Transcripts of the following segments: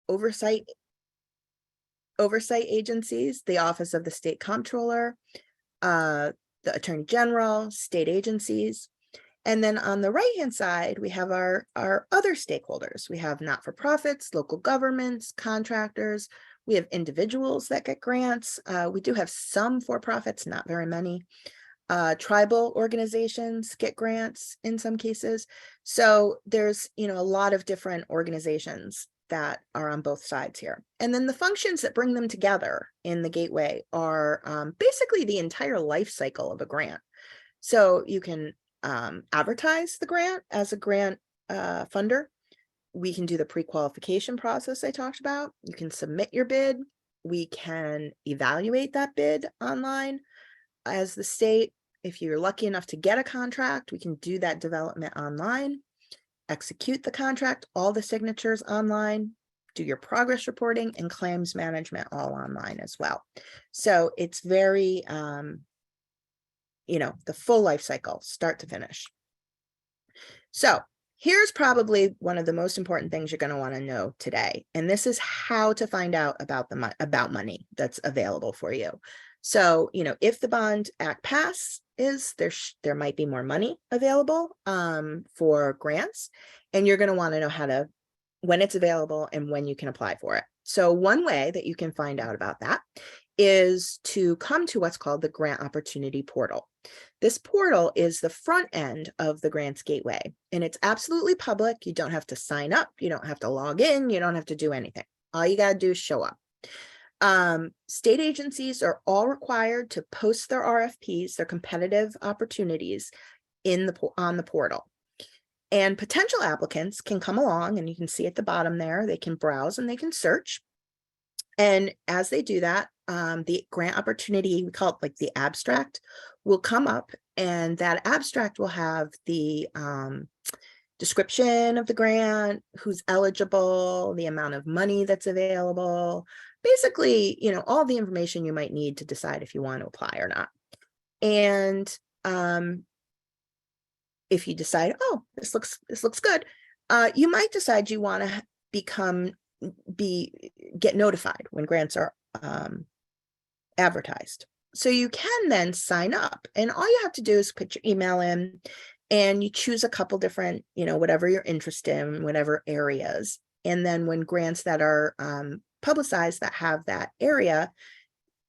oversight agencies, the Office of the State Comptroller, the Attorney General, state agencies. And then on the right-hand side, we have our other stakeholders. We have not-for-profits, local governments, contractors. We have individuals that get grants. We do have some for-profits, not very many. Tribal organizations get grants in some cases. So there's, a lot of different organizations that are on both sides here. And then the functions that bring them together in the gateway are basically the entire life cycle of a grant. So you can advertise the grant as a grant funder. We can do the pre-qualification process I talked about. You can submit your bid. We can evaluate that bid online as the state. If you're lucky enough to get a contract, we can do that development online, execute the contract, all the signatures online, do your progress reporting and claims management all online as well. So it's very, the full life cycle, start to finish. So here's probably one of the most important things you're going to want to know today. And this is how to find out about money that's available for you. So, if the Bond Act passes, there might be more money available for grants, and you're going to want to know when it's available and when you can apply for it. So one way that you can find out about that is to come to what's called the Grant Opportunity Portal. This portal is the front end of the Grants Gateway, and it's absolutely public. You don't have to sign up. You don't have to log in. You don't have to do anything. All you got to do is show up. State agencies are all required to post their RFPs, their competitive opportunities on the portal. And potential applicants can come along, and you can see at the bottom there, they can browse and they can search. And as they do that, the grant opportunity, we call it like the abstract, will come up, and that abstract will have the description of the grant, who's eligible, the amount of money that's available, basically, all the information you might need to decide if you want to apply or not. And if you decide, oh, this looks good, you might decide you want to get notified when grants are advertised. So you can then sign up, and all you have to do is put your email in, and you choose a couple different, whatever you're interested in, whatever areas. And then when grants that are publicized that have that area,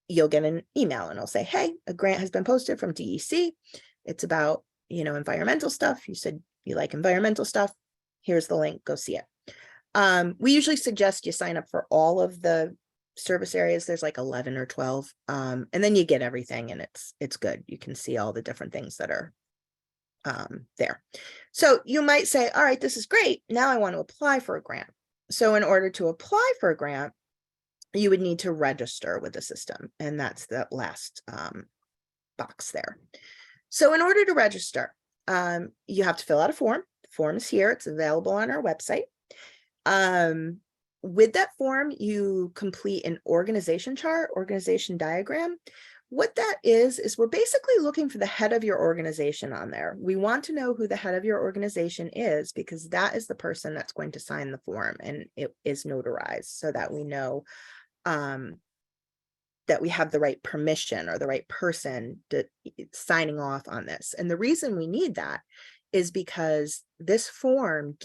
you'll get an email, and it'll say, hey, a grant has been posted from DEC. It's about, environmental stuff. You said you like environmental stuff. Here's the link. Go see it. We usually suggest you sign up for all of the service areas. There's like 11 or 12. And then you get everything, and it's good. You can see all the different things that are there. So you might say, all right, this is great. Now I want to apply for a grant. So in order to apply for a grant, you would need to register with the system. And that's the last box there. So in order to register, you have to fill out a form. The form is here. It's available on our website. With that form, you complete an organization chart, organization diagram. What that is we're basically looking for the head of your organization on there. We want to know who the head of your organization is, because that is the person that's going to sign the form, and it is notarized so that we know that we have the right permission or the right person signing off on this. And the reason we need that is because this form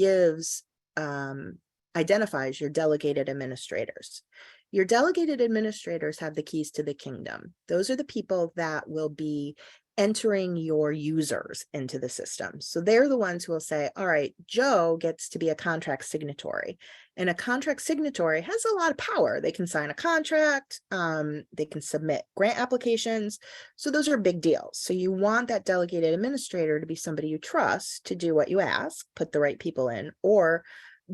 identifies your delegated administrators. Your delegated administrators have the keys to the kingdom. Those are the people that will be entering your users into the system. So they're the ones who will say, all right, Joe gets to be a contract signatory. And a contract signatory has a lot of power. They can sign a contract, they can submit grant applications. So those are big deals. So you want that delegated administrator to be somebody you trust to do what you ask, put the right people in, or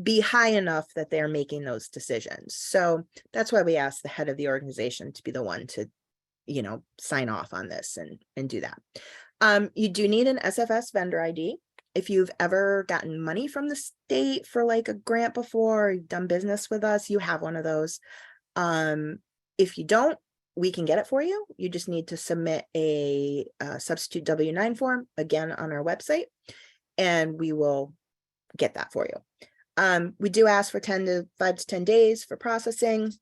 be high enough that they're making those decisions. So that's why we ask the head of the organization to be the one to, sign off on this and do that. You do need an SFS vendor ID. If you've ever gotten money from the state for like a grant before, you've done business with us, you have one of those. If you don't, we can get it for you. You just need to submit a substitute W-9 form, again, on our website, and we will get that for you. We do ask for 5 to 10 days for processing.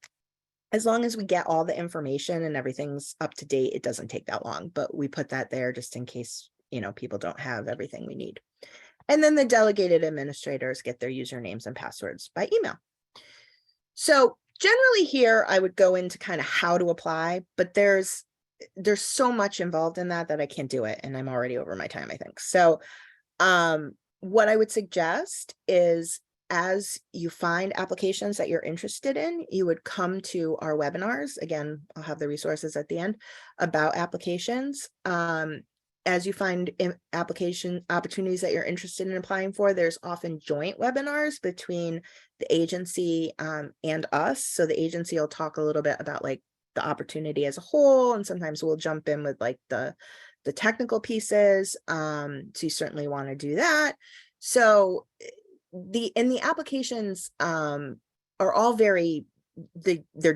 As long as we get all the information and everything's up to date, it doesn't take that long, but we put that there just in case, people don't have everything we need. And then the delegated administrators get their usernames and passwords by email. So generally here, I would go into kind of how to apply, but there's so much involved in that I can't do it. And I'm already over my time, I think. So what I would suggest is, as you find applications that you're interested in, you would come to our webinars. Again, I'll have the resources at the end about applications. As you find application opportunities that you're interested in applying for, there's often joint webinars between the agency and us. So the agency will talk a little bit about like the opportunity as a whole, and sometimes we'll jump in with like the technical pieces. So you certainly want to do that. So the applications are all they're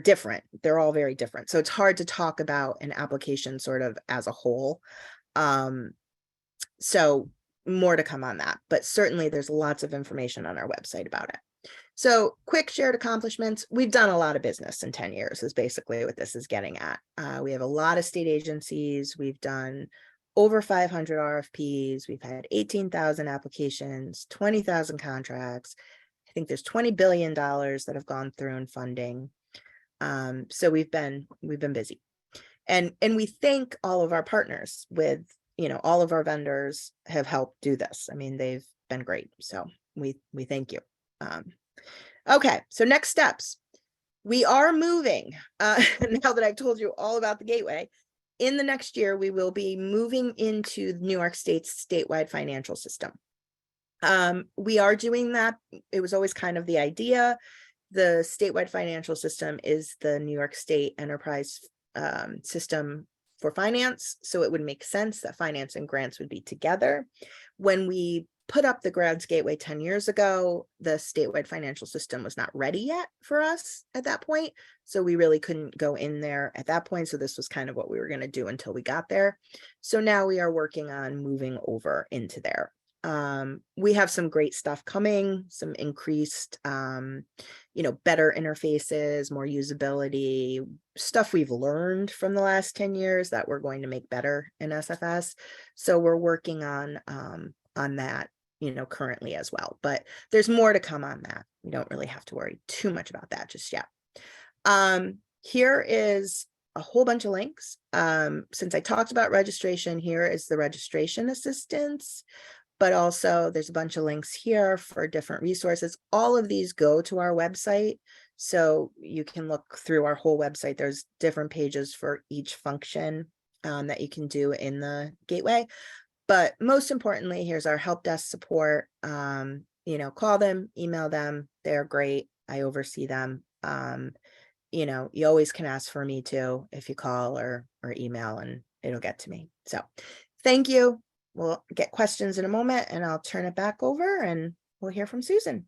different. They're all very different. So it's hard to talk about an application sort of as a whole. So more to come on that, but certainly there's lots of information on our website about it. So quick shared accomplishments. We've done a lot of business in 10 years is basically what this is getting at. We have a lot of state agencies. We've done over 500 RFPs. We've had 18,000 applications, 20,000 contracts. I think there's $20 billion that have gone through in funding. So we've been busy, and we thank all of our partners with, all of our vendors have helped do this. I mean, they've been great. So we thank you. Okay. So next steps, we are moving, now that I've told you all about the gateway. In the next year, we will be moving into New York State's statewide financial system. We are doing that. It was always kind of the idea. The statewide financial system is the New York State enterprise system for finance. So it would make sense that finance and grants would be together. When we put up the Grants Gateway 10 years ago, the statewide financial system was not ready yet for us at that point. So we really couldn't go in there at that point. So this was kind of what we were going to do until we got there. So now we are working on moving over into there. We have some great stuff coming, some increased, better interfaces, more usability, stuff we've learned from the last 10 years that we're going to make better in SFS. So we're working on that, currently as well, but there's more to come on that. We don't really have to worry too much about that just yet. Here is a whole bunch of links. Since I talked about registration, here is the registration assistance, but also there's a bunch of links here for different resources. All of these go to our website, so you can look through our whole website. There's different pages for each function that you can do in the gateway. But most importantly, here's our help desk support. Call them, email them. They're great. I oversee them. You always can ask for me too if you call or email, and it'll get to me. So thank you. We'll get questions in a moment, and I'll turn it back over and we'll hear from Susan.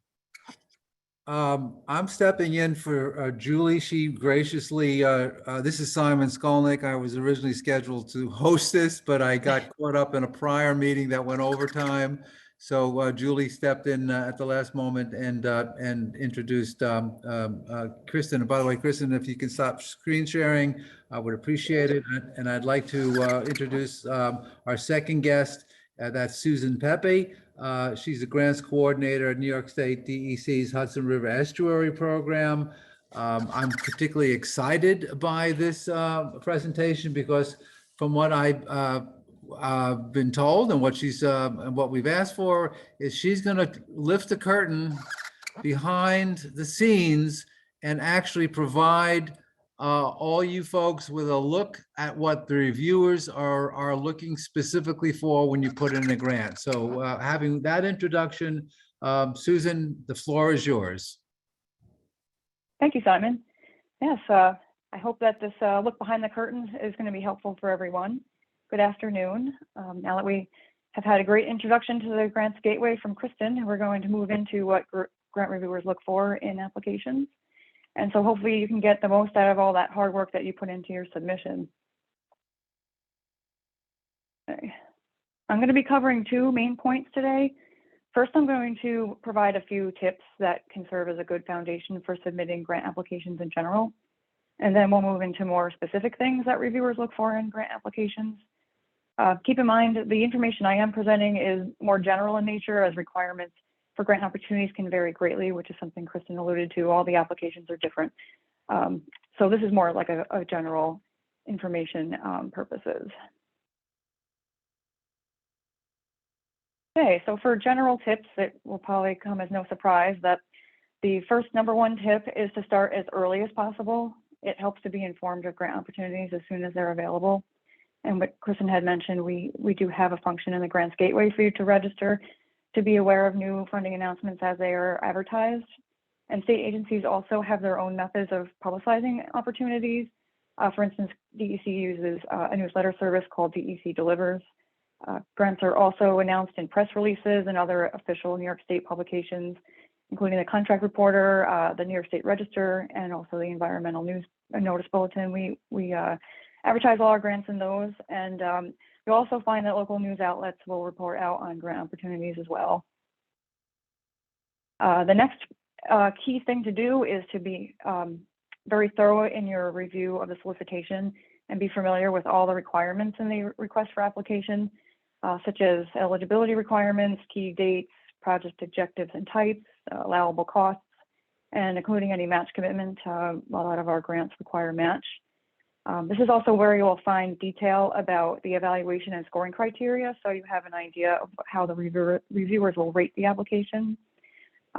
I'm stepping in for Julie. She graciously, this is Simon Skolnik. I was originally scheduled to host this, but I got caught up in a prior meeting that went overtime. So Julie stepped in at the last moment and introduced Kristen. And by the way, Kristen, if you can stop screen sharing, I would appreciate it. And I'd like to introduce our second guest. That's Susan Pepe. She's a grants coordinator at New York State DEC's Hudson River Estuary Program. I'm particularly excited by this presentation because from what I've been told and what we've asked for is she's going to lift the curtain behind the scenes and actually provide all you folks with a look at what the reviewers are looking specifically for when you put in a grant. So having that introduction, Susan, the floor is yours. Thank you, Simon. Yes, I hope that this look behind the curtain is going to be helpful for everyone. Good afternoon. Now that we have had a great introduction to the Grants Gateway from Kristen, we're going to move into what grant reviewers look for in applications. And so hopefully you can get the most out of all that hard work that you put into your submission. Okay. I'm going to be covering two main points today. First, I'm going to provide a few tips that can serve as a good foundation for submitting grant applications in general. And then we'll move into more specific things that reviewers look for in grant applications. Keep in mind, the information I am presenting is more general in nature, as requirements for grant opportunities can vary greatly, which is something Kristen alluded to. All the applications are different. So this is more like a general information purposes. Okay, so for general tips, it will probably come as no surprise that the first #1 tip is to start as early as possible. It helps to be informed of grant opportunities as soon as they're available. And what Kristen had mentioned, we do have a function in the Grants Gateway for you to register to be aware of new funding announcements as they are advertised. And state agencies also have their own methods of publicizing opportunities. For instance, DEC uses a newsletter service called DEC Delivers. Grants are also announced in press releases and other official New York State publications, including the Contract Reporter, the New York State Register, and also the Environmental News Notice Bulletin. We advertise all our grants in those, and you'll also find that local news outlets will report out on grant opportunities as well. The next key thing to do is to be very thorough in your review of the solicitation and be familiar with all the requirements in the request for application, such as eligibility requirements, key dates, project objectives and types, allowable costs, and including any match commitment. A lot of our grants require match. This is also where you will find detail about the evaluation and scoring criteria, so you have an idea of how the reviewers will rate the application.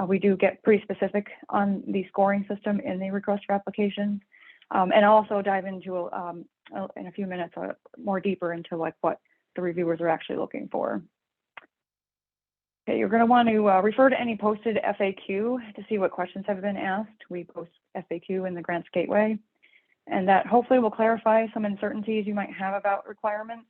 We do get pretty specific on the scoring system in the request for application, and I'll also dive into in a few minutes more deeper into like what the reviewers are actually looking for. Okay, you're going to want to refer to any posted FAQ to see what questions have been asked. We post FAQ in the Grants Gateway, and that hopefully will clarify some uncertainties you might have about requirements.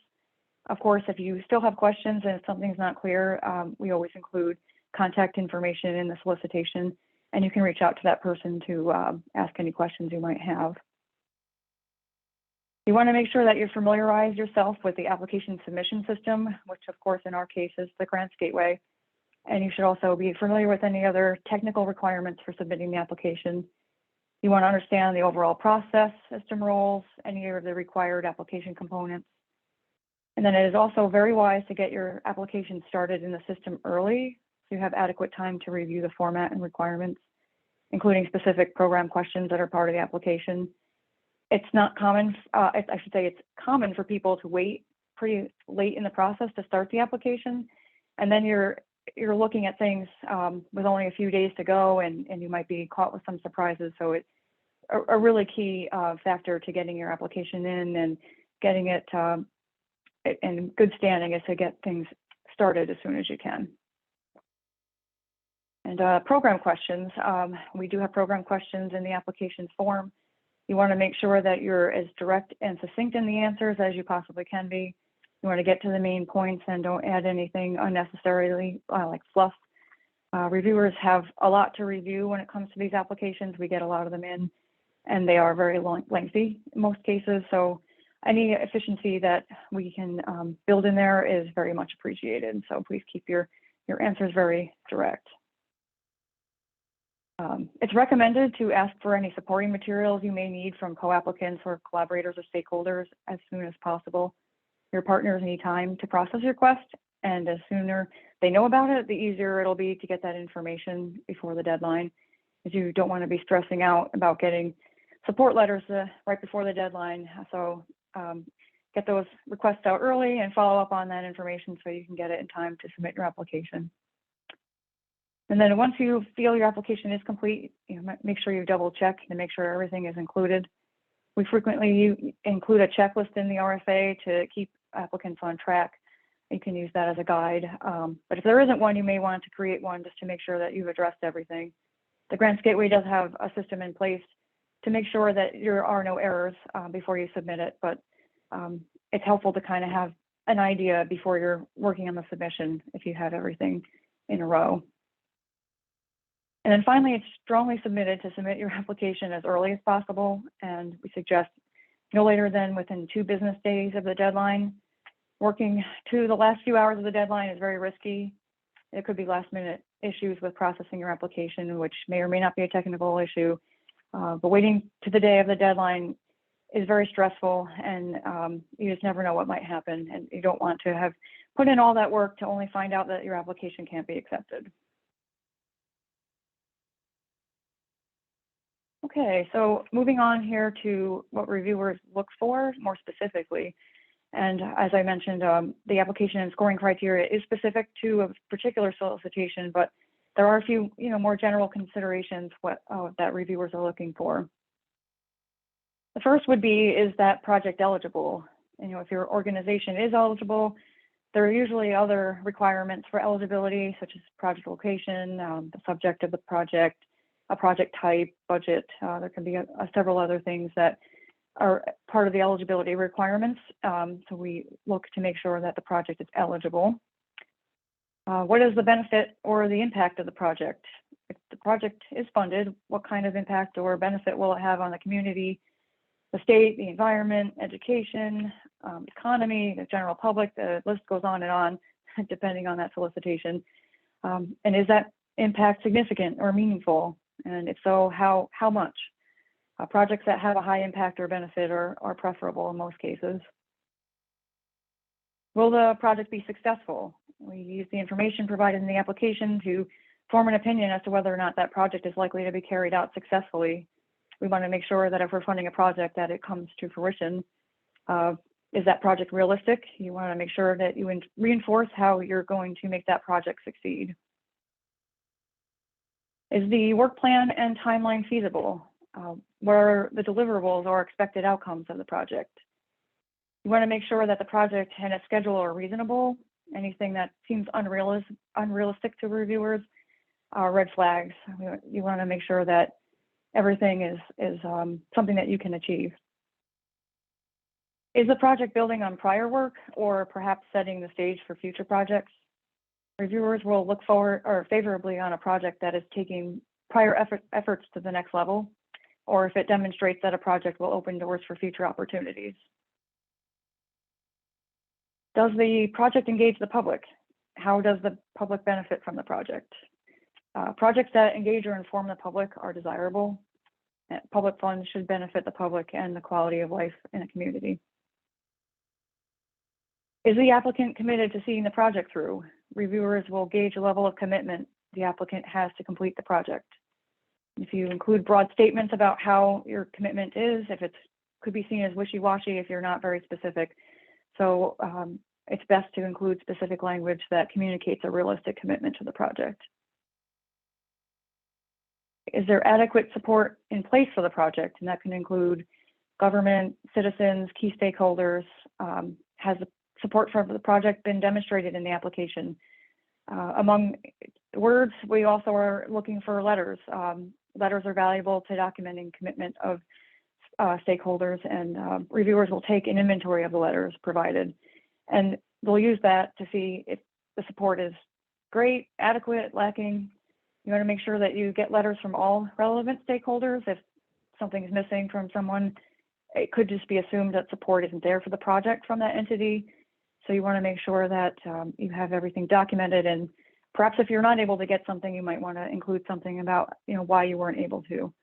Of course, if you still have questions and if something's not clear, we always include contact information in the solicitation, and you can reach out to that person to ask any questions you might have. You want to make sure that you familiarize yourself with the application submission system, which of course in our case is the Grants Gateway. And you should also be familiar with any other technical requirements for submitting the application. You want to understand the overall process, system roles, any of the required application components. And then it is also very wise to get your application started in the system early, so you have adequate time to review the format and requirements, including specific program questions that are part of the application. It's not common, I should say it's common for people to wait pretty late in the process to start the application. And then you're looking at things with only a few days to go, and you might be caught with some surprises. So it's a really key factor to getting your application in and getting it in good standing is to get things started as soon as you can. And program questions, we do have program questions in the application form. You want to make sure that you're as direct and succinct in the answers as you possibly can be. You want to get to the main points and don't add anything unnecessarily like fluff. Reviewers have a lot to review when it comes to these applications. We get a lot of them in, and they are very lengthy in most cases. So any efficiency that we can build in there is very much appreciated. So please keep your answers very direct. It's recommended to ask for any supporting materials you may need from co-applicants or collaborators or stakeholders as soon as possible. Your partners need time to process your request, and the sooner they know about it, the easier it'll be to get that information before the deadline, as you don't want to be stressing out about getting support letters right before the deadline. So get those requests out early and follow up on that information so you can get it in time to submit your application. And then once you feel your application is complete, make sure you double check to make sure everything is included. We frequently include a checklist in the RFA to keep applicants on track. You can use that as a guide. But if there isn't one, you may want to create one just to make sure that you've addressed everything. The Grants Gateway does have a system in place to make sure that there are no errors before you submit it, but it's helpful to kind of have an idea before you're working on the submission if you have everything in a row. And then finally, it's strongly submitted to submit your application as early as possible, and we suggest no later than within 2 business days of the deadline. Working to the last few hours of the deadline is very risky. It could be last minute issues with processing your application, which may or may not be a technical issue. But waiting to the day of the deadline is very stressful, and you just never know what might happen. And you don't want to have put in all that work to only find out that your application can't be accepted. Okay, so moving on here to what reviewers look for more specifically. And as I mentioned, the application and scoring criteria is specific to a particular solicitation, but there are a few, more general considerations that reviewers are looking for. The first would be, is that project eligible? And, if your organization is eligible, there are usually other requirements for eligibility, such as project location, the subject of the project, a project type, budget. There can be several other things that are part of the eligibility requirements. So we look to make sure that the project is eligible. What is the benefit or the impact of the project? If the project is funded, what kind of impact or benefit will it have on the community, the state, the environment, education, economy, the general public? The list goes on, depending on that solicitation. And is that impact significant or meaningful? And if so, how much? Projects that have a high impact or benefit are preferable in most cases. Will the project be successful? We use the information provided in the application to form an opinion as to whether or not that project is likely to be carried out successfully. We want to make sure that if we're funding a project, that it comes to fruition. Is that project realistic? You want to make sure that you reinforce how you're going to make that project succeed. Is the work plan and timeline feasible? What are the deliverables or expected outcomes of the project? You want to make sure that the project and its schedule are reasonable. Anything that seems unrealistic to reviewers are red flags. You want to make sure that everything is something that you can achieve. Is the project building on prior work or perhaps setting the stage for future projects? Reviewers will look forward or favorably on a project that is taking prior efforts to the next level, or if it demonstrates that a project will open doors for future opportunities. Does the project engage the public? How does the public benefit from the project? Projects that engage or inform the public are desirable. Public funds should benefit the public and the quality of life in a community. Is the applicant committed to seeing the project through? Reviewers will gauge a level of commitment the applicant has to complete the project. If you include broad statements about how your commitment is, if it could be seen as wishy-washy if you're not very specific. So it's best to include specific language that communicates a realistic commitment to the project. Is there adequate support in place for the project? And that can include government, citizens, key stakeholders. Has the support for the project been demonstrated in the application? Among words, we also are looking for letters. Letters are valuable to documenting commitment of stakeholders, and reviewers will take an inventory of the letters provided. And they'll use that to see if the support is great, adequate, lacking. You want to make sure that you get letters from all relevant stakeholders. If something's missing from someone, it could just be assumed that support isn't there for the project from that entity. So you want to make sure that you have everything documented, and perhaps if you're not able to get something, you might want to include something about why you weren't able to.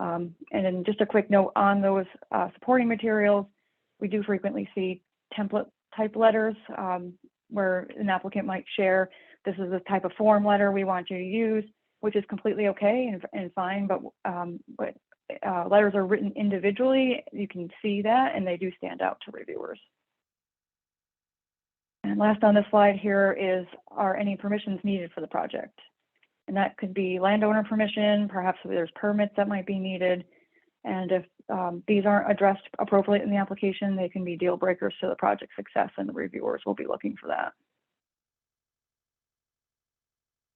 And then just a quick note on those supporting materials, we do frequently see template type letters where an applicant might share, this is the type of form letter we want you to use, which is completely okay and fine, but letters are written individually. You can see that, and they do stand out to reviewers. And last on this slide here is, are any permissions needed for the project? And that could be landowner permission, perhaps there's permits that might be needed. And if these aren't addressed appropriately in the application, they can be deal breakers to the project success, and the reviewers will be looking for that.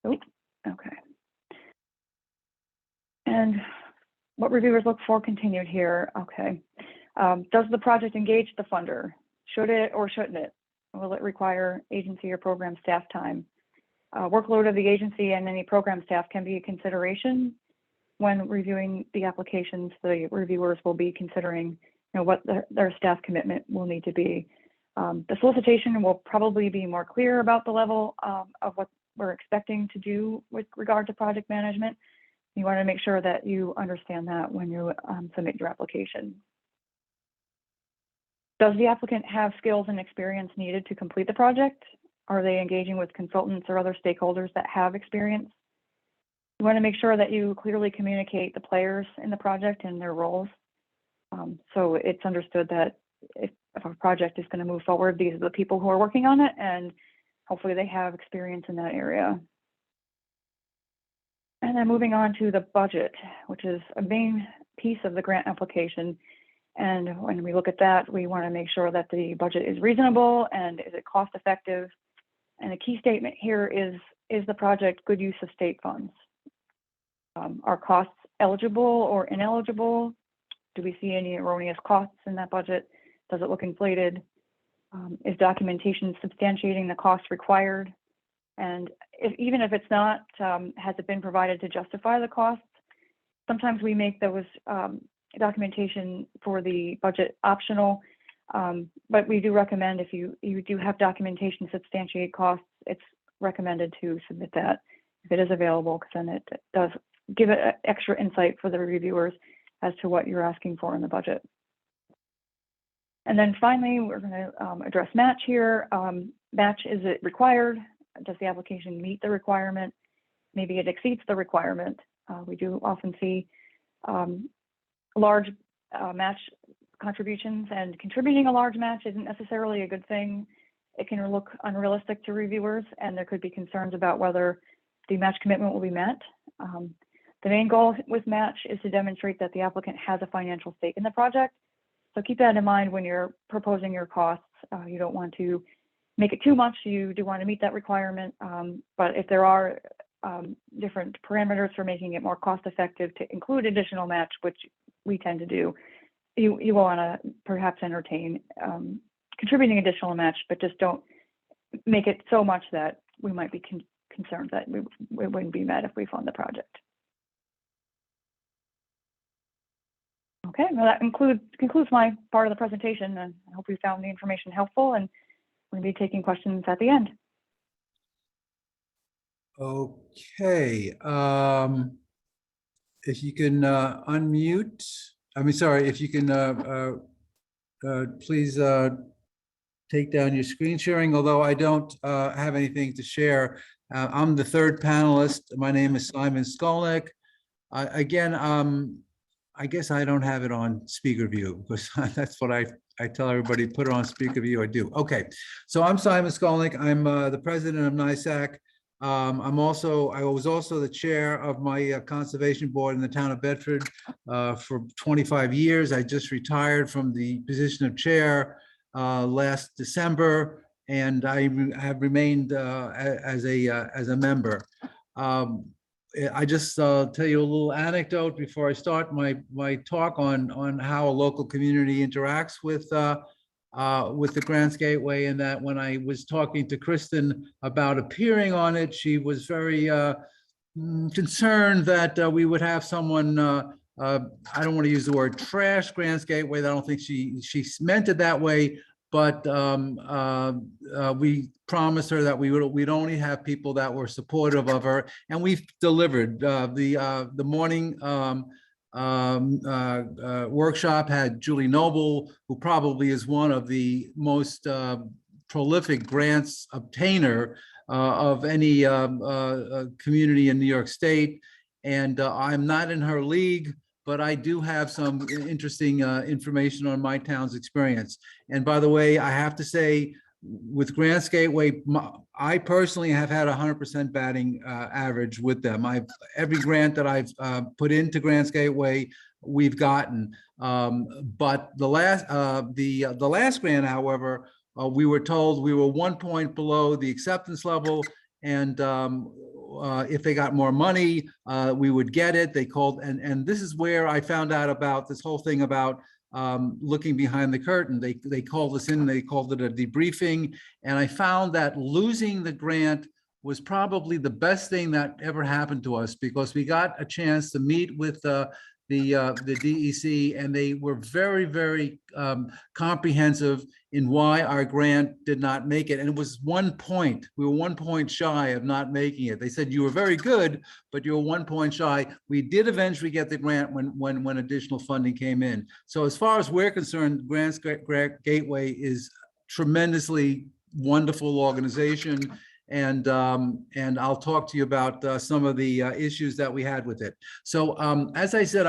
Oops, okay. And what reviewers look for continued here, okay. Does the project engage the funder? Should it or shouldn't it? Will it require agency or program staff time? Workload of the agency and any program staff can be a consideration when reviewing the applications. The reviewers will be considering what their staff commitment will need to be. The solicitation will probably be more clear about the level of what we're expecting to do with regard to project management. You want to make sure that you understand that when you submit your application. Does the applicant have skills and experience needed to complete the project? Are they engaging with consultants or other stakeholders that have experience? You want to make sure that you clearly communicate the players in the project and their roles. So it's understood that if a project is going to move forward, these are the people who are working on it, and hopefully they have experience in that area. And then moving on to the budget, which is a main piece of the grant application. And when we look at that, we want to make sure that the budget is reasonable and is it cost effective. And a key statement here is the project good use of state funds? Are costs eligible or ineligible? Do we see any erroneous costs in that budget? Does it look inflated? Is documentation substantiating the costs required? And even if it's not, has it been provided to justify the costs? Sometimes we make those documentation for the budget optional, but we do recommend if you do have documentation substantiate costs, it's recommended to submit that if it is available, because then it does give it extra insight for the reviewers as to what you're asking for in the budget. And then finally, we're going to address match here. Match, is it required? Does the application meet the requirement? Maybe it exceeds the requirement. We do often see large match contributions, and contributing a large match isn't necessarily a good thing. It can look unrealistic to reviewers, and there could be concerns about whether the match commitment will be met. The main goal with match is to demonstrate that the applicant has a financial stake in the project. So keep that in mind when you're proposing your costs. You don't want to make it too much. You do want to meet that requirement. But if there are different parameters for making it more cost effective to include additional match, which we tend to do, you will want to perhaps entertain contributing additional match, but just don't make it so much that we might be concerned that we wouldn't be met if we fund the project. Okay, well, that concludes my part of the presentation, and I hope you found the information helpful, and we're going to be taking questions at the end. Okay, if you can unmute, if you can please take down your screen sharing, although I don't have anything to share. I'm the third panelist. My name is Simon Skolnik. Again, I guess I don't have it on speaker view, because that's what I tell everybody, put it on speaker view. I do. Okay, so I'm Simon Skolnik. I'm the president of NYSAC. I was also the chair of my conservation board in the town of Bedford for 25 years. I just retired from the position of chair last December, and I have remained as a member. I just tell you a little anecdote before I start my talk on how a local community interacts with the Grants Gateway, and that when I was talking to Kristen about appearing on it, she was very concerned that we would have someone, I don't want to use the word trash Grants Gateway. I don't think she meant it that way, but we promised her that we'd only have people that were supportive of her, and we've delivered. The morning workshop had Julie Noble, who probably is one of the most prolific grants obtainer of any community in New York State. And I'm not in her league, but I do have some interesting information on my town's experience. And by the way, I have to say, with Grants Gateway, I personally have had 100% batting average with them. Every grant that I've put into Grants Gateway, we've gotten. But the last grant, however, we were told we were 1 point below the acceptance level, and if they got more money, we would get it. They called, and this is where I found out about this whole thing about looking behind the curtain. They called us in, they called it a debriefing, and I found that losing the grant was probably the best thing that ever happened to us, because we got a chance to meet with the DEC, and they were very, very comprehensive in why our grant did not make it. And it was 1 point. We were 1 point shy of not making it. They said, you were very good, but you were 1 point shy. We did eventually get the grant when additional funding came in. So as far as we're concerned, Grants Gateway is tremendously wonderful organization. And I'll talk to you about some of the issues that we had with it. So as I said,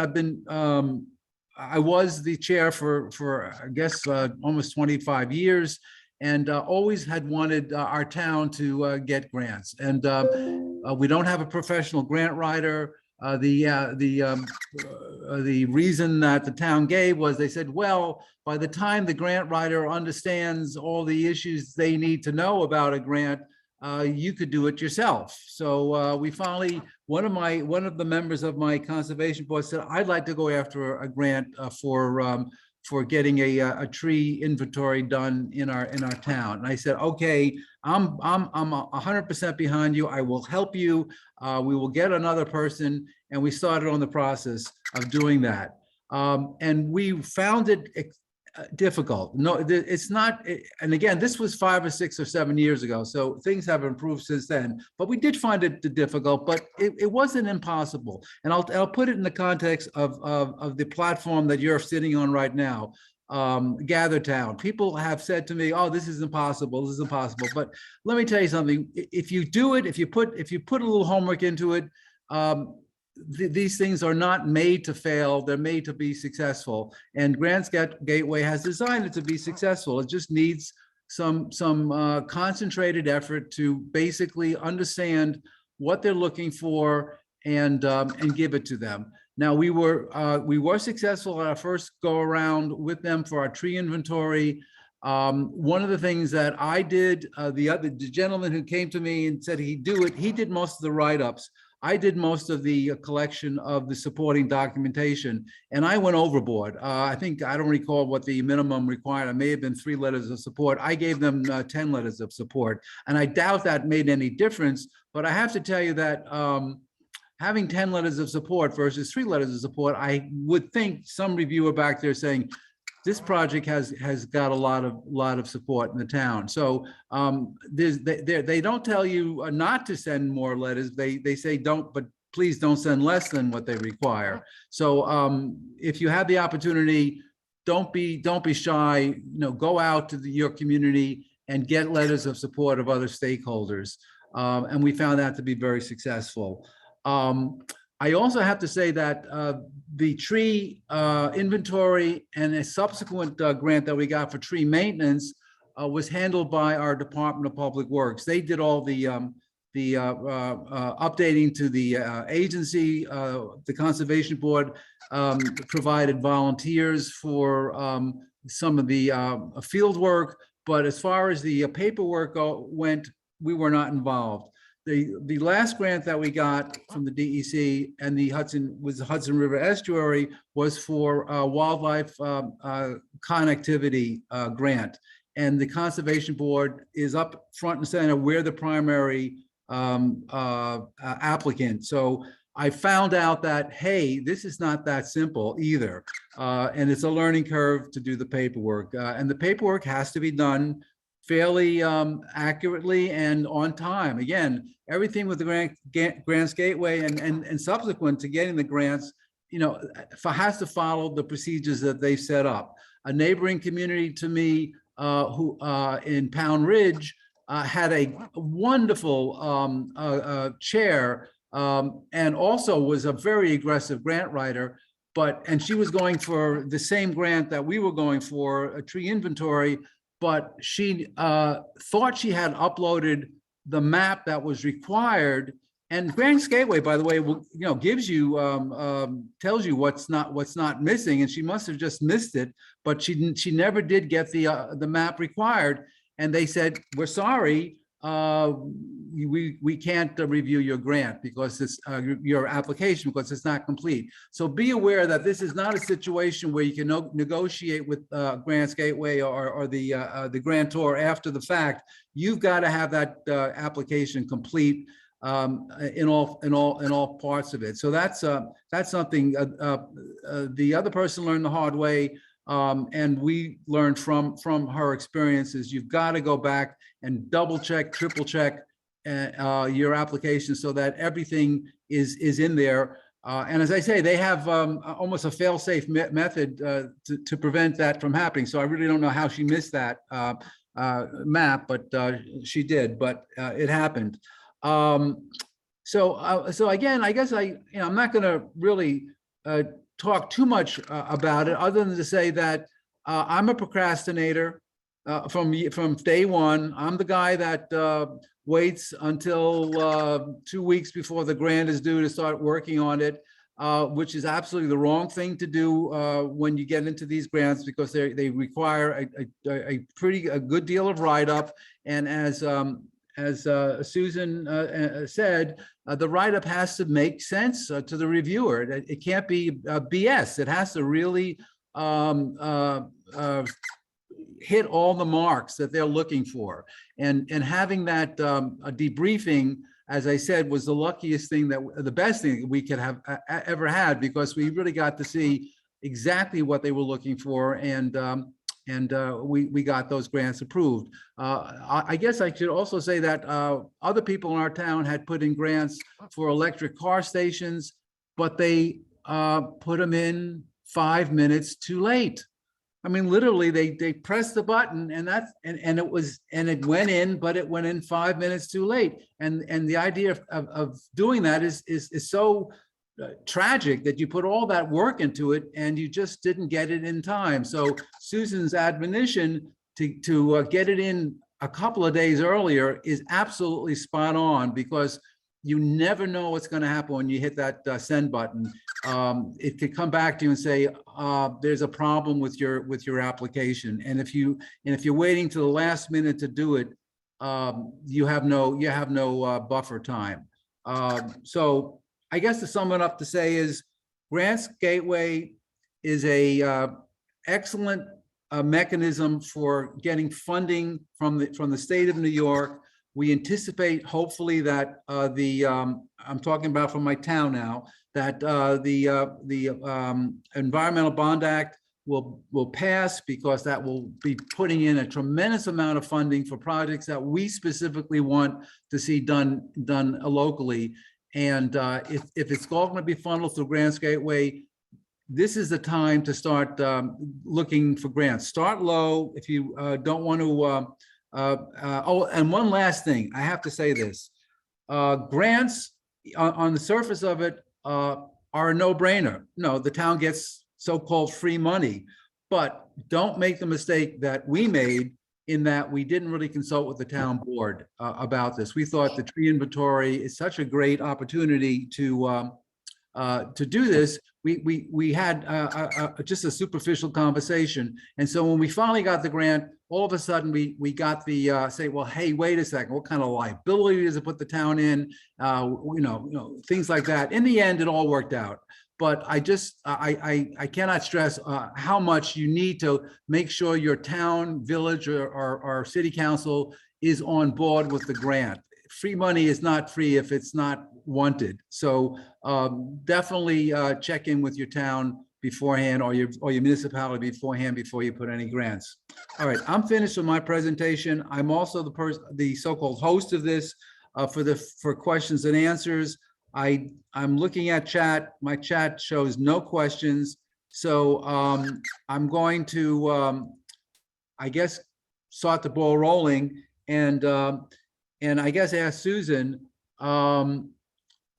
I was the chair for I guess almost 25 years, and always had wanted our town to get grants. And we don't have a professional grant writer. The reason that the town gave was they said, well, by the time the grant writer understands all the issues they need to know about a grant, you could do it yourself. So we finally, one of the members of my conservation board said, I'd like to go after a grant for getting a tree inventory done in our town. And I said, okay, I'm 100% behind you. I will help you. We will get another person. And we started on the process of doing that. And we found it difficult. No, it's not. And again, this was 5 or 6 or 7 years ago. So things have improved since then, but we did find it difficult, but it wasn't impossible. And I'll put it in the context of the platform that you're sitting on right now, Gather Town. People have said to me, oh, this is impossible. This is impossible. But let me tell you something. If you do it, if you put a little homework into it, these things are not made to fail. They're made to be successful. And Grants Gateway has designed it to be successful. It just needs some concentrated effort to basically understand what they're looking for and give it to them. Now, we were successful at our first go around with them for our tree inventory. One of the things that I did, the gentleman who came to me and said he'd do it, he did most of the write-ups. I did most of the collection of the supporting documentation, and I went overboard. I don't recall what the minimum required. It may have been 3 letters of support. I gave them 10 letters of support, and I doubt that made any difference. But I have to tell you that having 10 letters of support versus 3 letters of support, I would think some reviewer back there saying, this project has got a lot of support in the town. So they don't tell you not to send more letters. They say don't, but please don't send less than what they require. So if you have the opportunity, don't be shy. Go out to your community and get letters of support of other stakeholders. And we found that to be very successful. I also have to say that the tree inventory and a subsequent grant that we got for tree maintenance was handled by our Department of Public Works. They did all the updating to the agency. The Conservation Board provided volunteers for some of the field work, but as far as the paperwork went, we were not involved. The last grant that we got from the DEC and the Hudson River Estuary was for wildlife connectivity grant. And the Conservation Board is up front and center. We're the primary applicant. So I found out that, hey, this is not that simple either. And it's a learning curve to do the paperwork. And the paperwork has to be done fairly accurately and on time. Again, everything with the Grants Gateway and subsequent to getting the grants, has to follow the procedures that they set up. A neighboring community to me who in Pound Ridge had a wonderful chair and also was a very aggressive grant writer, and she was going for the same grant that we were going for, a tree inventory, but she thought she had uploaded the map that was required. And Grants Gateway, by the way, gives you, tells you what's not missing, and she must have just missed it, but she never did get the map required. And they said, we're sorry, we can't review your grant because it's your application because it's not complete. So be aware that this is not a situation where you can negotiate with Grants Gateway or the grantor after the fact. You've got to have that application complete. in all parts of it. So that's something. The other person learned the hard way, and we learned from her experiences. You've got to go back and double check, triple check your application so that everything is in there. And as I say, they have almost a fail-safe method to prevent that from happening. So I really don't know how she missed that map, but she did. But it happened. So again, I guess I'm not going to really talk too much about it, other than to say that I'm a procrastinator from day one. I'm the guy that waits until 2 weeks before the grant is due to start working on it, which is absolutely the wrong thing to do when you get into these grants, because they require a good deal of write-up. And as Susan said, the write-up has to make sense to the reviewer. It can't be BS. It has to really hit all the marks that they're looking for. And having that a debriefing, as I said, was the luckiest thing, the best thing that we could have ever had, because we really got to see exactly what they were looking for. And we got those grants approved. I guess I should also say that other people in our town had put in grants for electric car stations, but they put them in 5 minutes too late. I mean, literally, they pressed the button and it went in, but it went in 5 minutes too late. And the idea of doing that is so tragic, that you put all that work into it and you just didn't get it in time. So Susan's admonition to get it in a couple of days earlier is absolutely spot on, because you never know what's going to happen when you hit that send button. It could come back to you and say there's a problem with your application, and if you're waiting to the last minute to do it, you have no buffer time. So I guess to sum it up, to say is Grants Gateway is a excellent mechanism for getting funding from the state of New York. We anticipate, hopefully, that I'm talking about from my town now, that the Environmental Bond Act will pass, because that will be putting in a tremendous amount of funding for projects that we specifically want to see done locally. And if it's all going to be funneled through Grants Gateway, this is the time to start looking for grants. Start low if you don't want to. Oh, and one last thing, I have to say this. Grants on the surface of it are a no-brainer. No, the town gets so-called free money, but don't make the mistake that we made, in that we didn't really consult with the town board about this. We thought the tree inventory is such a great opportunity to do this. We had just a superficial conversation. And so when we finally got the grant, all of a sudden we got the say, well, hey, wait a second, what kind of liability does it put the town in? Things like that. In the end, it all worked out. But I cannot stress how much you need to make sure your town, village, or city council is on board with the grant. Free money is not free if it's not wanted. So definitely check in with your town beforehand, or your municipality beforehand, before you put any grants. All right, I'm finished with my presentation. I'm also the so-called host of this for questions and answers. I'm looking at chat. My chat shows no questions. So I'm going to, I guess, start the ball rolling, and I guess ask Susan,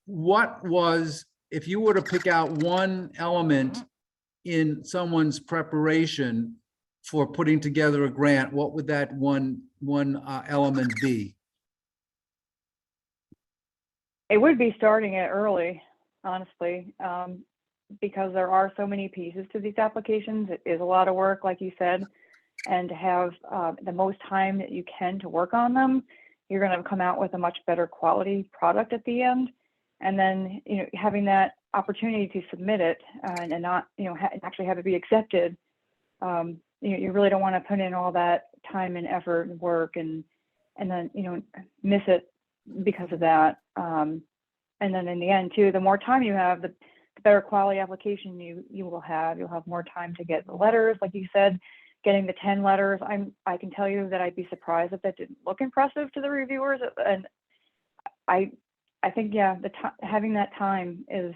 what was, if you were to pick out one element in someone's preparation for putting together a grant, what would that one element be? It would be starting it early, honestly, because there are so many pieces to these applications. It is a lot of work, like you said, and to have the most time that you can to work on them, you're going to come out with a much better quality product at the end. And then, having that opportunity to submit it and not, actually have it be accepted, you really don't want to put in all that time and effort and work and then, miss it because of that. And then in the end too, the more time you have, the better quality application you will have. You'll have more time to get the letters, like you said, getting the 10 letters. I can tell you that I'd be surprised if that didn't look impressive to the reviewers. And I think, yeah, having that time is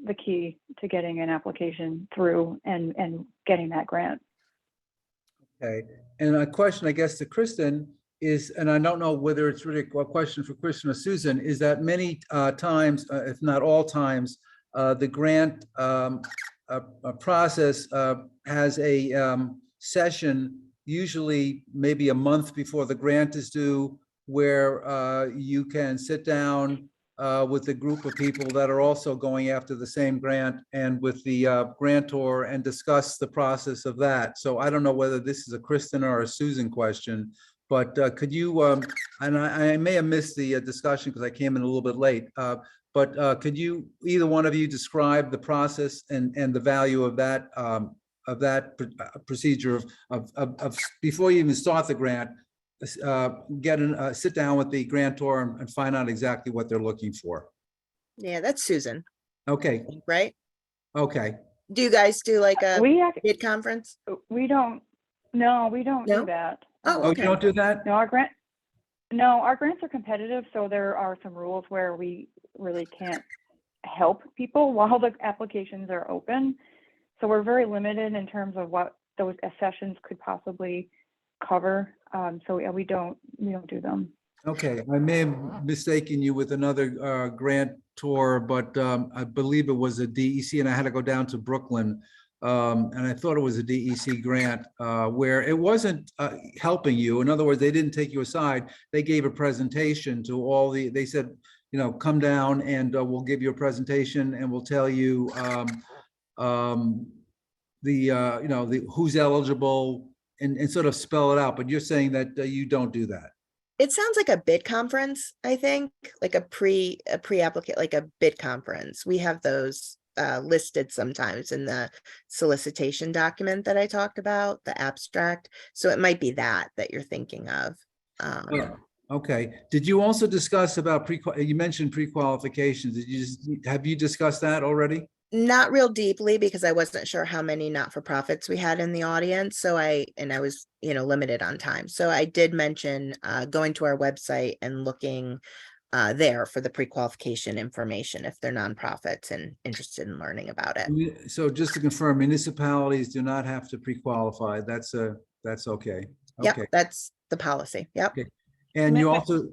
the key to getting an application through and getting that grant. Okay, and a question, I guess, to Kristen is, and I don't know whether it's really a question for Kristen or Susan, is that many times, if not all times, the grant process has a session, usually maybe a month before the grant is due, where you can sit down with a group of people that are also going after the same grant and with the grantor and discuss the process of that. So I don't know whether this is a Kristen or a Susan question, but could you, and I may have missed the discussion because I came in a little bit late, but could you, either one of you, describe the process and the value of that procedure of before you even start the grant, sit down with the grantor and find out exactly what they're looking for. Yeah, that's Susan, Okay, right? okay. Do you guys do like a bid conference? We don't No? do that. Oh, Oh, okay. you don't do that? No, our grants are competitive, so there are some rules where we really can't help people while the applications are open. So we're very limited in terms of what those sessions could possibly cover. So yeah, we don't do them. Okay, I may have mistaken you with another grantor, but I believe it was a DEC, and I had to go down to Brooklyn. And I thought it was a DEC grant where it wasn't helping you. In other words, they didn't take you aside. They gave a presentation to all they said, you know, come down and we'll give you a presentation and we'll tell you who's eligible and sort of spell it out. But you're saying that you don't do that. It sounds like a bid conference, I think, like a pre-applicant, like a bid conference. We have those listed sometimes in the solicitation document that I talked about, the abstract. So it might be that you're thinking of. Okay. Did you also discuss about you mentioned pre-qualifications. Have you discussed that already? Not real deeply because I wasn't sure how many not-for-profits we had in the audience. So I was, limited on time. So I did mention going to our website and looking there for the pre-qualification information if they're nonprofits and interested in learning about it. So just to confirm, municipalities do not have to pre-qualify. That's okay. Yep, Okay. that's the policy. Yep. Okay. And you also,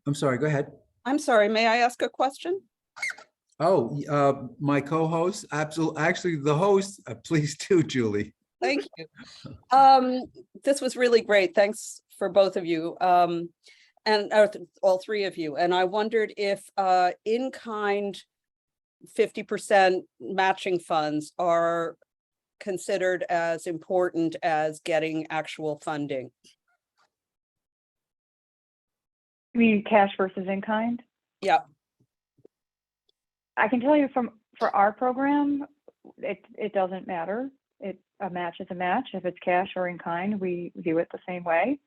I'm sorry, go ahead. I'm sorry, may I ask a question? Oh, my co-host, absolutely. Actually, the host, please do, Julie. Thank you. This was really great. Thanks for both of you. And all three of you. And I wondered if in-kind 50% matching funds are considered as important as getting actual funding. You mean cash versus in kind? Yeah. I can tell you for our program, it doesn't matter. A match is a match. If it's cash or in kind, we view it the same way.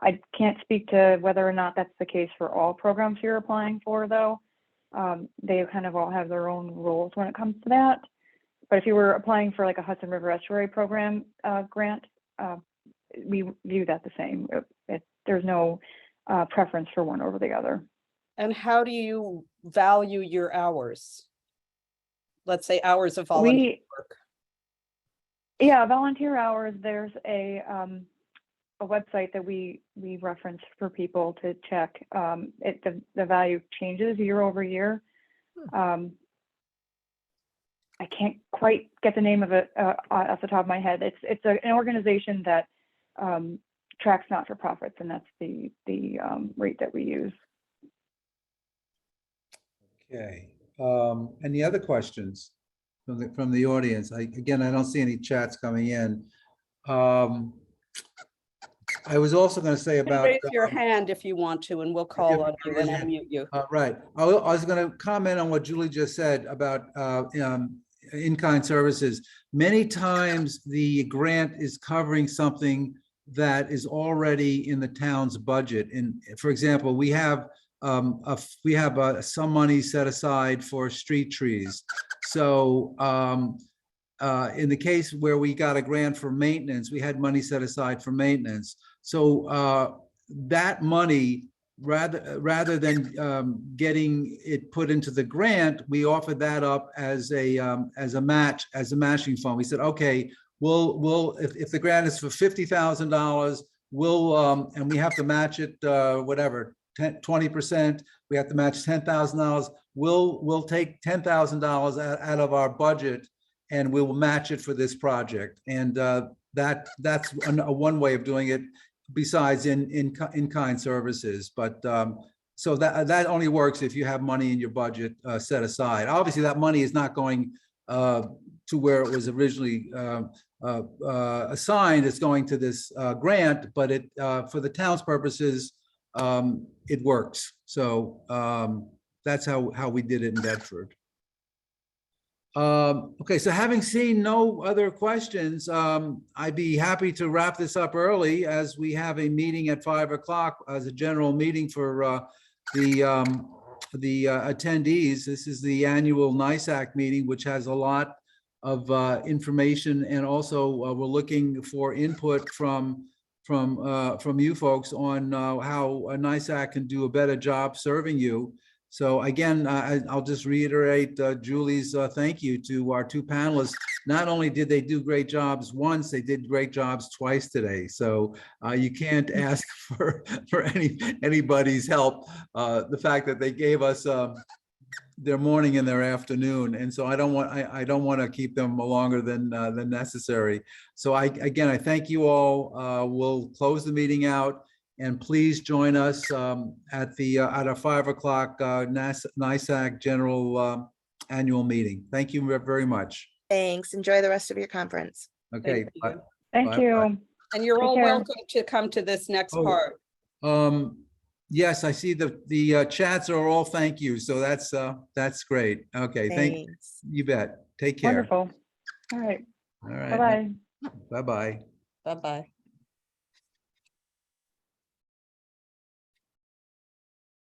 I can't speak to whether or not that's the case for all programs you're applying for, though. They kind of all have their own rules when it comes to that. But if you were applying for like a Hudson River Estuary program grant, we view that the same. There's no preference for one over the other. And how do you value your hours? Let's say hours of volunteer work. Yeah, volunteer hours. There's a website that we reference for people to check. The value changes year over year. I can't quite get the name of it off the top of my head. It's an organization that tracks not-for-profits, and that's the rate that we use. Okay. Any other questions from the audience? Again, I don't see any chats coming in. I was also going to say about raise your hand if you want to, and we'll call on you and unmute you. Right. I was going to comment on what Julie just said about in-kind services. Many times the grant is covering something that is already in the town's budget. And for example, we have we have some money set aside for street trees. So in the case where we got a grant for maintenance, we had money set aside for maintenance. So that money, rather than getting it put into the grant, we offered that up as a matching fund. We said, okay, we'll if the grant is for $50,000, we'll and we have to match it whatever 20%. We have to match $10,000. We'll take $10,000 out of our budget, and we will match it for this project. And that's one way of doing it, besides in-kind services. But so that only works if you have money in your budget set aside. Obviously, that money is not going to where it was originally assigned. It's going to this grant, but it for the town's purposes, it works. So that's how we did it in Bedford. Okay, so having seen no other questions, I'd be happy to wrap this up early, as we have a meeting at 5 o'clock as a general meeting for the attendees. This is the annual NYSAC meeting, which has a lot of information, and also we're looking for input from you folks on how NYSAC can do a better job serving you. So again, I'll just reiterate Julie's thank you to our two panelists. Not only did they do great jobs once, they did great jobs twice today. So you can't ask for anybody's help. The fact that they gave us their morning and their afternoon, and so I don't want to keep them longer than necessary. So again, I thank you all. We'll close the meeting out. And please join us at our 5 o'clock NYSAC general annual meeting. Thank you very much. Thanks. Enjoy the rest of your conference. Okay. Thank you. bye. Thank Bye-bye. you. And you're Take all care. welcome to come to this next Oh. part. Yes, I see the chats are all thank you. So that's great. Okay, Thanks. you bet. Take care. Wonderful. All right. All right. Bye-bye. Bye-bye. Bye-bye.